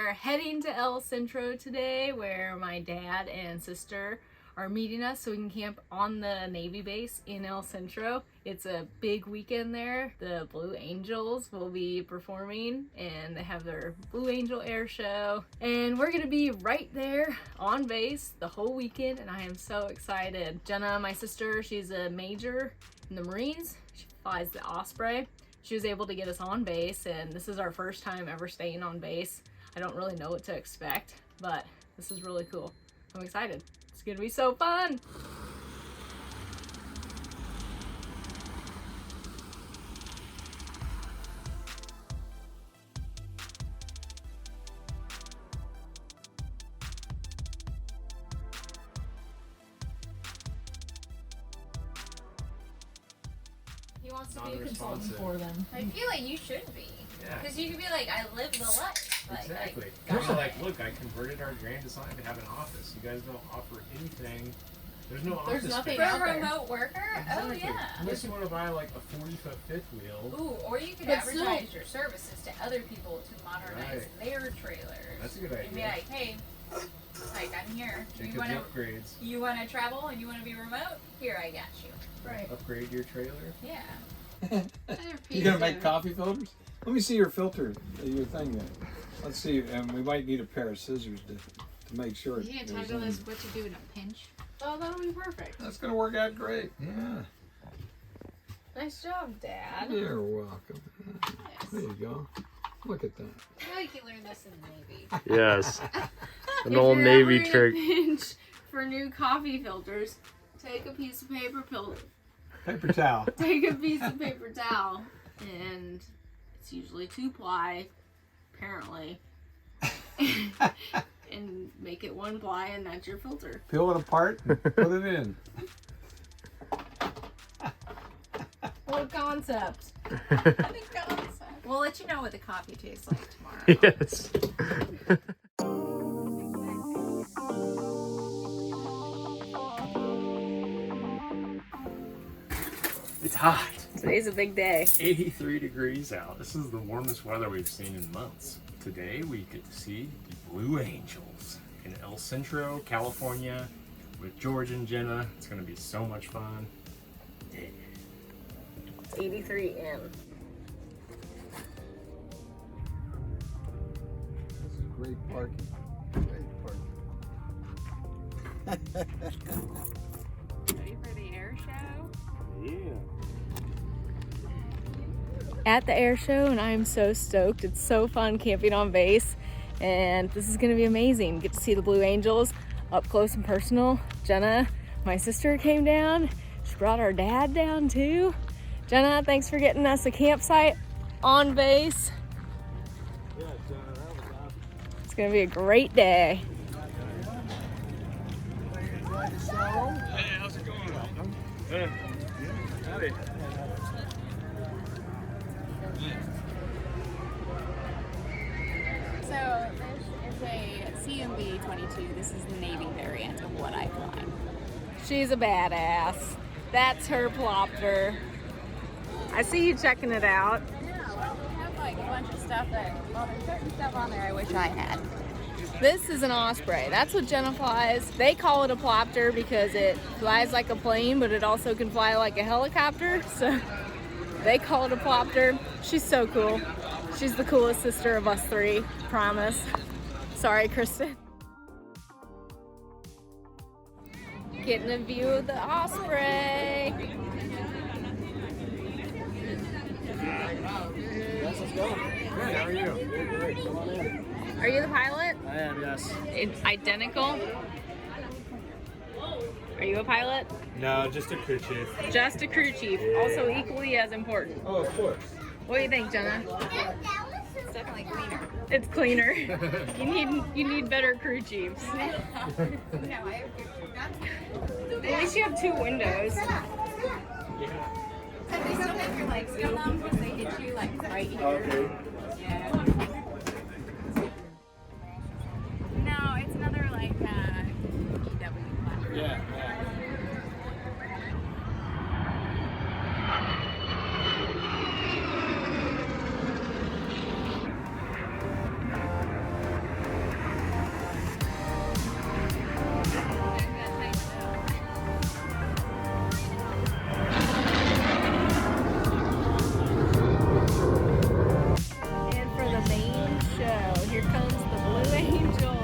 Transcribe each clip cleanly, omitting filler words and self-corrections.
are heading to El Centro today, where my dad and sister are meeting us so we can camp on the Navy base in El Centro. It's a big weekend there. The Blue Angels will be performing and they have their Blue Angel air show. And we're gonna be right there on base the whole weekend and I am so excited. Jenna, my sister, she's a major in the Marines. She flies the Osprey. She was able to get us on base and this is our first time ever staying on base. I don't really know what to expect, but this is really cool. I'm excited. It's gonna be so fun. He wants to be a consultant for them. I feel like you should be. Because you could be like, I live the life. Like, exactly. You're like, look, I converted our grand design to have an office. You guys don't offer anything. There's no office nothing space. for a remote worker? Exactly. Oh, yeah. Unless you want to buy like a 40-foot fifth wheel. Ooh, or you could advertise your services to other people to modernize their trailers. That's a good idea. And be like, hey, like, I'm here. Upgrades. You want to travel and you want to be remote? Here, I got you. Right. Upgrade your trailer? Yeah. You gonna make coffee filters? Let me see your filter, your thing there. Let's see, and we might need a pair of scissors to make sure. You can't toggle this what to do in a pinch. Oh, that'll be perfect. That's gonna work out great. Yeah. Nice job, Dad. You're welcome. There you go. Look at that. I feel like you learned this in the Navy. Yes. An old Navy trick. Pinch for new coffee filters, take a piece of paper Paper towel. Take a piece of paper towel, and it's usually 2-ply, apparently, and make it 1-ply, and that's your filter. Peel it apart and put it in. What concept? We'll let you know what the coffee tastes like tomorrow. Yes. It's hot. Today's a big day. 83 degrees out. This is the warmest weather we've seen in months. Today we get to see the Blue Angels in El Centro, California with George and Jenna. It's going to be so much fun. Yeah. It's 83 in. This is great parking. Great parking. Ready for the air show? Yeah. At the air show, and I'm so stoked. It's so fun camping on base, and this is gonna be amazing. Get to see the Blue Angels up close and personal. Jenna, my sister, came down. She brought our dad down too. Jenna, thanks for getting us a campsite on base. Yeah, Jenna, that was awesome. It's gonna be a great day. Hey, how's it going? Hey. Howdy. So this is a CMB-22. This is the Navy variant of what I fly. She's a badass. That's her plopter. I see you checking it out. Yeah, well, we have like a bunch of stuff that, well, there's certain stuff on there I wish I had. This is an Osprey. That's what Jenna flies. They call it a plopter because it flies like a plane, but it also can fly like a helicopter. So they call it a plopter. She's so cool. She's the coolest sister of us three, promise. Sorry, Kristen. Getting a view of the Osprey. Yes, let's go. Good, how are you? Great, come on in. Are you the pilot? I am, yes. It's identical. Are you a pilot? No, just a crew chief. Just a crew chief, also equally as important. Oh, of course. What do you think, Jenna? It's definitely cleaner. It's cleaner. You need better crew chiefs. No, I At least you have 2 windows. So they still make your legs go numb because they hit you like right here. Okay. Yeah. No, it's another like EW platform. Yeah. Here comes the Blue Angels.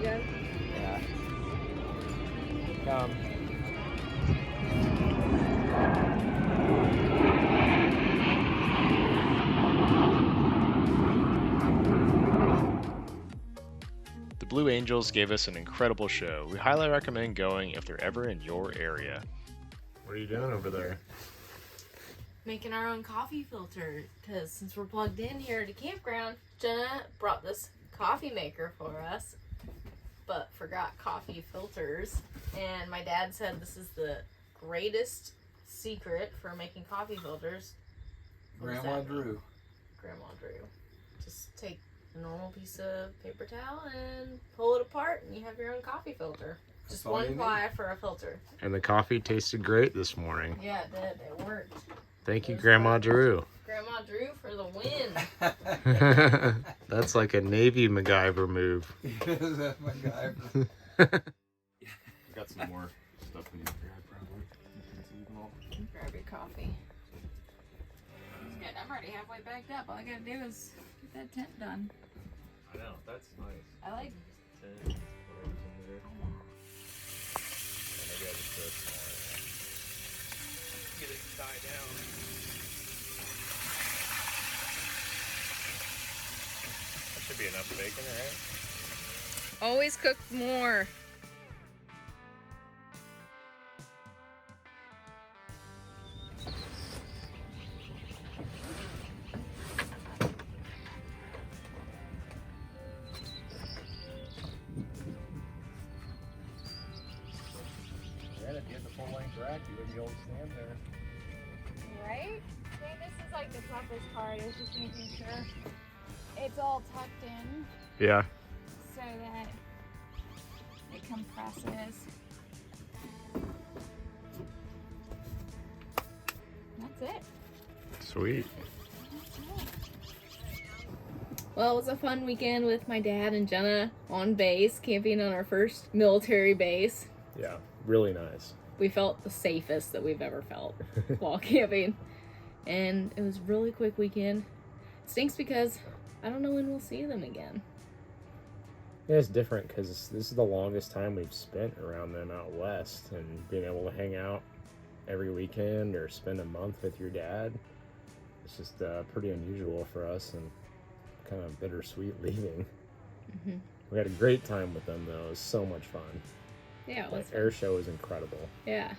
Yeah. Come. The Blue Angels gave us an incredible show. We highly recommend going if they're ever in your area. What are you doing over there? Making our own coffee filter, because since we're plugged in here at a campground, Jenna brought this coffee maker for us, but forgot coffee filters. And my dad said this is the greatest secret for making coffee filters. What does Grandma that mean? Drew. Grandma Drew. Just take a normal piece of paper towel and pull it apart, and you have your own coffee filter. Just That's all one you need. ply for a filter. And the coffee tasted great this morning. Yeah, it did. It worked. Thank you, It was Grandma perfect. Drew. Grandma Drew for the win. That's like a Navy MacGyver move. Is that my guy? Got some more stuff we need to grab, probably. Grab your coffee. It's good. I'm already halfway backed up. All I gotta do is get that tent done. I know, that's nice. I like. Maybe I just throw some more in there. Get it tied down. That should be enough bacon, right? Always cook more. Yeah, if you had the full-length rack, you wouldn't be able to stand there. Right? I think this is like the toughest part, is just making sure it's all tucked in Yeah. so that it compresses. That's it. Sweet. Well, it was a fun weekend with my dad and Jenna on base, camping on our first military base. Yeah, really nice. We felt the safest that we've ever felt while camping. And it was a really quick weekend. It stinks because I don't know when we'll see them again. Yeah, it's different because this is the longest time we've spent around them out west, and being able to hang out every weekend or spend a month with your dad, it's just pretty unusual for us and kind of bittersweet leaving. Mm-hmm. We had a great time with them though. It was so much fun. Yeah, it was The air show was incredible. Yeah.